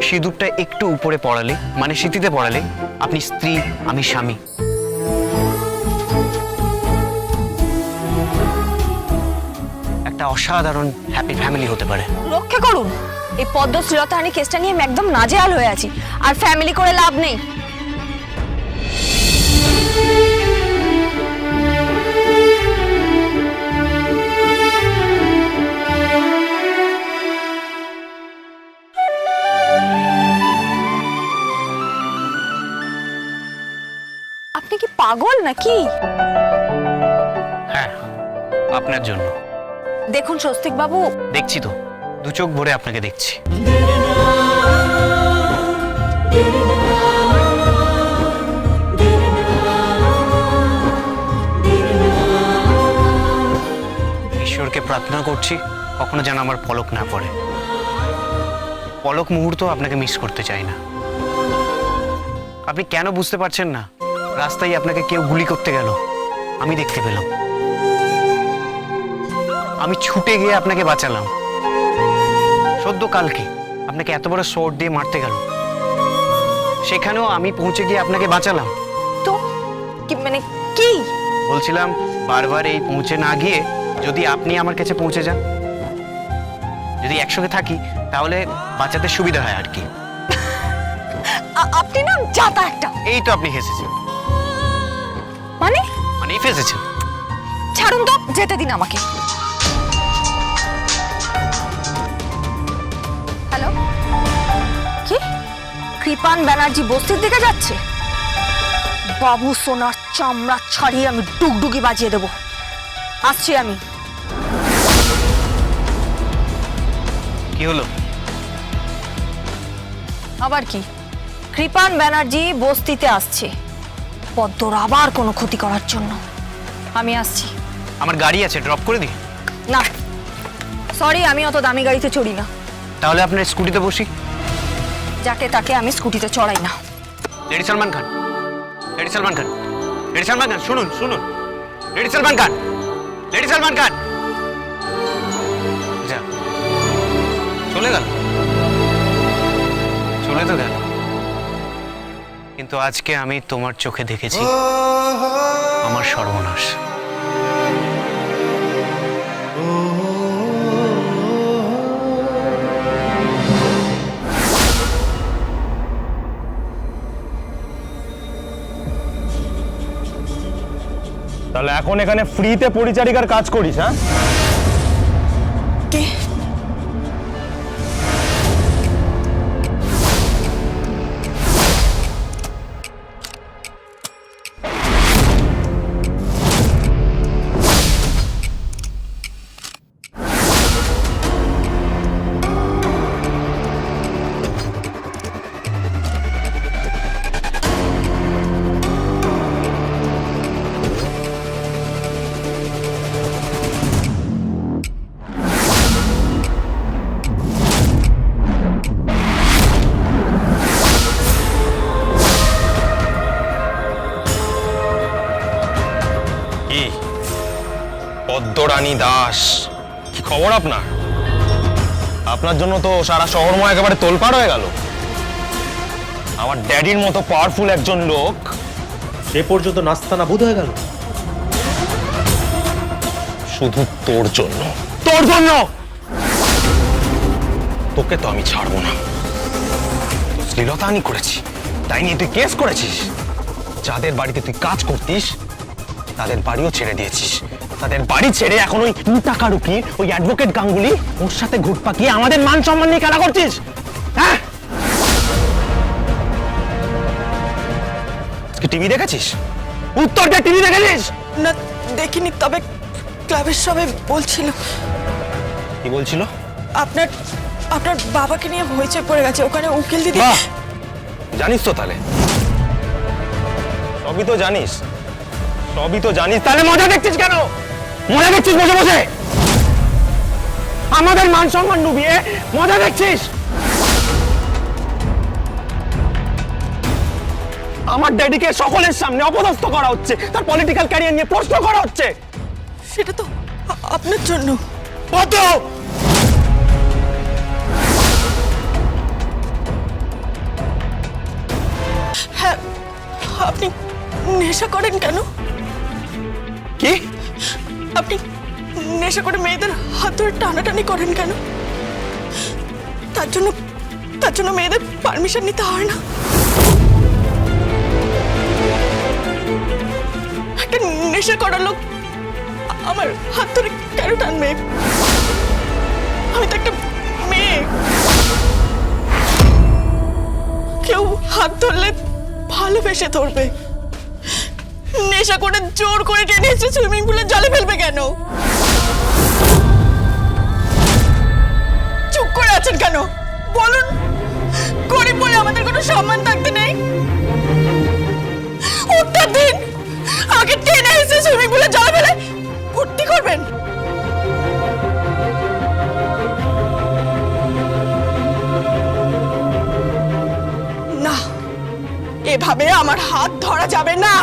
সিঁদুরটা একটু উপরে পড়ালে, মানে সিঁথিতে পড়ালে, আপনি স্ত্রী, আমি স্বামী। একটা অসাধারণ হ্যাপি ফ্যামিলি হতে পারে। রক্ষা করুন, এই পদ্ম শ্লীলতাহানি কেসটা নিয়ে আমি একদম নাজেহাল হয়ে আছি, আর ফ্যামিলি করে লাভ নেই। আপনি কি পাগল নাকি? হ্যাঁ, আপনার জন্য। দেখুন স্বস্তিক বাবু, দেখছি তো, দু চোখ ভরে আপনাকে দেখছি। ঈশ্বরকে প্রার্থনা করছি কখনো যেন আমার পলক না পড়ে। পলক মুহূর্ত আপনাকে মিস করতে চাই না। আপনি কেন বুঝতে পারছেন না? রাস্তায় আপনাকে কেউ গুলি করতে গেল, আমি দেখতে পেলাম। আমি ছুটে গিয়ে আপনাকে বাঁচালাম। সদ্য কালকে আপনাকে এত বড় শর্ট দিয়ে মারতে গেল, সেখানেও আমি পৌঁছে গিয়ে আপনাকে বাঁচালাম। তো কি মানে কি বলছিলাম, বারবার এই পৌঁছে না গিয়ে যদি আপনি আমার কাছে পৌঁছে যান, যদি একসঙ্গে থাকি, তাহলে বাঁচাতে সুবিধা হয় আর কি। আপনি না জাতা একটা। এই তো আপনি হেসেছেন, মানে মানে ফেসেছেন। ছাড়ুন তো, যেতে দিন আমাকে। হ্যালো, কি কৃপান ব্যানার্জি বস্তির দিকে যাচ্ছে? বাবু সোনার চামড়া ছাড়িয়ে আমি ডুগডুগি বাজিয়ে দেবো। আসছি আমি। কি হলো? আবার কি? কৃপান ব্যানার্জি বস্তিতে আসছে পদ্মর আবার কোনো ক্ষতি করার জন্য। আমি আসছি। আমার গাড়ি আছে, ড্রপ করে দিই? না সরি, আমি অত দামি গাড়িতে চড়ি না। তাহলে আপনার স্কুটিতে বসি। যাকে তাকে আমি স্কুটিতে চড়াই না। Lady Salman Khan, lady Salman Khan, lady Salman Khan, শুনুন শুনুন, লেডি সালমান খান, লেডি সালমান খান। যা, চলে গেল, চলে তো গেল, কিন্তু আজকে আমি তোমার চোখে দেখেছি আমার সর্বনাশ। তাহলে এখন এখানে ফ্রিতে পরিচারিকার কাজ করিস? হ্যাঁ, কি পদ্মরানী দাস, কি খবর আপনার? আপনার জন্য তো সারা শহরময় একেবারে তোলপাড় হয়ে গেল। আমার ড্যাডির মতো পাওয়ারফুল একজন লোক সে পর্যন্ত নাস্তানাবুদ হয়ে গেল শুধু তোর জন্য। তোর জন্য! তোকে তো আমি ছাড়বো না। শ্লীলতাহানি করেছি, তাই নিয়ে তুই কেস করেছিস। যাদের বাড়িতে তুই কাজ করতিস তাদের বাড়িও ছেড়ে দিয়েছিস। তাদের বাড়ি ছেড়ে এখন ওই টাকা রুকি ওই অ্যাডভোকেট গাঙ্গুলি ওর সাথে ঘুট পাকিয়ে আমাদের মান সম্মান নিয়ে খেলা করছিস। হ্যাঁ, টিভি দেখেছিস? উত্তর দিয়ে টিভি দেখেছিস? না দেখিনি, তবে ক্লাবের সবাই বলছিল। কি বলছিল? আপনার আপনার বাবাকে নিয়ে হইচই পড়ে গেছে ওখানে, উকিল দিদি। বাহ, জানিস তো তাহলে? সবই তো জানিস, সবই তো জানিস, তাহলে মজা দেখছিস কেন? মজা দেখছিস বসে বসে? আমাদের মান সম্মান ডুবিয়ে মজা দেখছিস? আমার ড্যাডিকে সকলের সামনে অপদস্থ করা হচ্ছে, তার পলিটিক্যাল ক্যারিয়ার নিয়ে প্রশ্ন করা হচ্ছে। সেটা তো আপনার জন্য। কত হ্যাঁ, আপনি নেশা করেন কেন? কি? আপনি নেশা করে মেয়েদের হাত ধরে টানাটানি করেন কেন? তার জন্য মেয়েদের পারমিশন নিতে হয় না? একটা নেশা করা লোক আমার হাত ধরে কেন টানবে? আমি তো একটা মেয়ে। কেউ হাত ধরলে ভালোবেসে ধরবে, নেশা করে জোর করে টেনে এসে সুইমিং পুলে জলে ফেলবে কেন? চুপ করে আছেন কেন? বলুন, গরিব বলে আমাদের কোনো সম্মান থাকতে নেই? উত্তর দিন। আমাকে টেনে এসে সুইমিং পুলে জলে ফেলে ভর্তি করবেন? না, এভাবে আমার হাত ধরা যাবে না।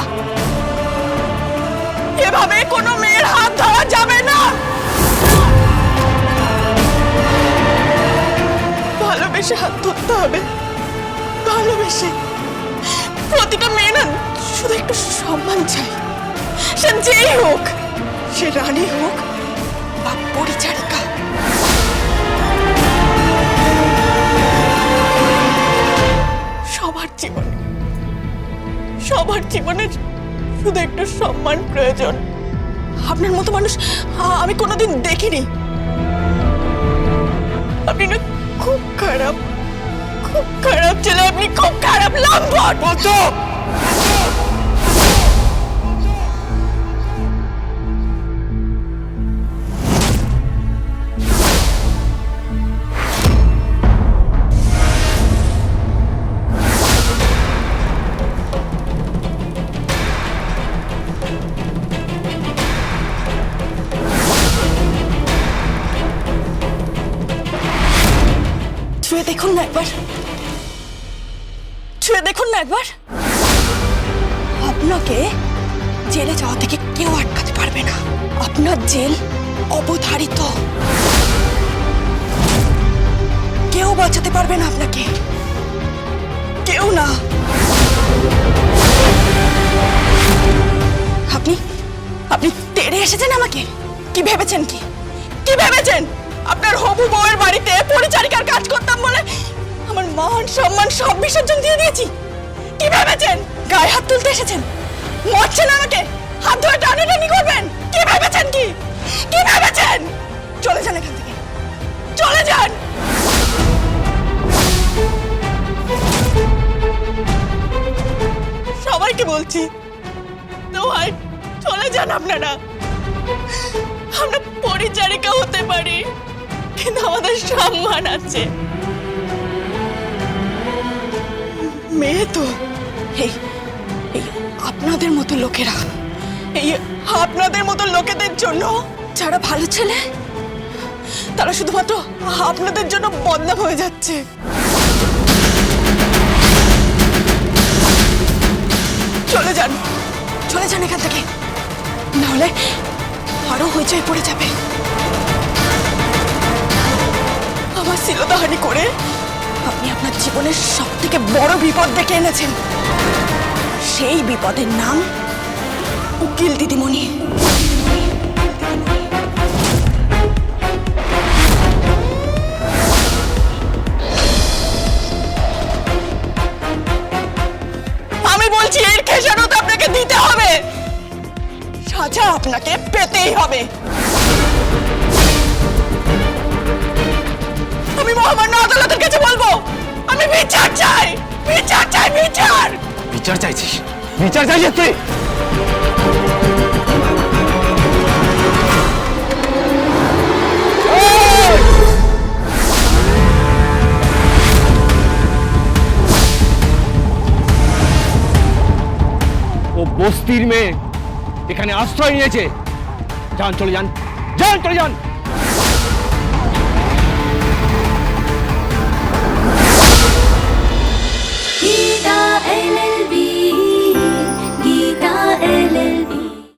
এভাবে কোনো মেয়ের হাত ধরা যাবে না। ভালোবেসে হাত ধরতে হবে, ভালোবেসে। প্রতিটা মেয়ে না শুধু একটু সম্মান চাই, সে যেই হোক, সে রানী হোক বা পরিচারিকা। সবার জীবনে শুধু একটু সম্মান প্রয়োজন। আপনার মতো মানুষ আমি কোনোদিন দেখিনি। আপনি না খুব খারাপ ছেলে, আপনি খুব খারাপ লম্পট। ছুঁয়ে দেখুন না একবার, ছুঁয়ে দেখুন না একবার। আপনাকে জেলে যাওয়া থেকে কেউ আটকাতে পারবে না। আপনার জেল অবধারিত, কেউ বাঁচাতে পারবে না আপনাকে, কেউ না। আপনি তেড়ে এসেছেন আমাকে। কি ভেবেছেন? কি ভেবেছেন? আপনার হবু বউয়ের বাড়িতে পরিচারিকার কাজ করতাম বলে আমার মান সম্মান সব বিসর্জন দিয়ে দিয়েছি? কি ভেবেছেন? গায়ে হাত তুলতে এসেছেন? মরছেন আমাকে হাত ধরে টানাটানি করবেন? কি ভেবেছেন? কি ভেবেছেন? চলে যান এখান থেকে, চলে যান। সবাইকে বলছি, দোহাই, চলে যান আপনারা। আমরা পরিচারিকা হতে পারি, কিন্তু আমাদের সম্মান আছে। মেয়ে তো এই আপনাদের মতো লোকেরা, আপনাদের মতো লোকেদের জন্য, যারা ভালো ছেলে তারা শুধুমাত্র আপনাদের জন্য বদনাম হয়ে যাচ্ছে। চলে যান এখান থেকে, নাহলে আরো হইচই পড়ে যাবে। আমার শিলতাহানি করে আপনি আপনার জীবনের সব থেকে বড় বিপদ ডেকে এনেছেন। সেই বিপদের নাম উকিল দিদিমণি। আমি বলছি, এর খেসারত আপনাকে দিতে হবে, সাজা আপনাকে পেতেই হবে। আমি মহামান্য আদালতের কাছে বলবো, আমি বিচার চাই, বিচার চাই, বিচার। বিচার চাইছিস? বিচার চাইছিস তুই? ও বস্তির মেয়ে এখানে আশ্রয় নিয়েছে। যান, চলে যান, চলে যান। Ida LLB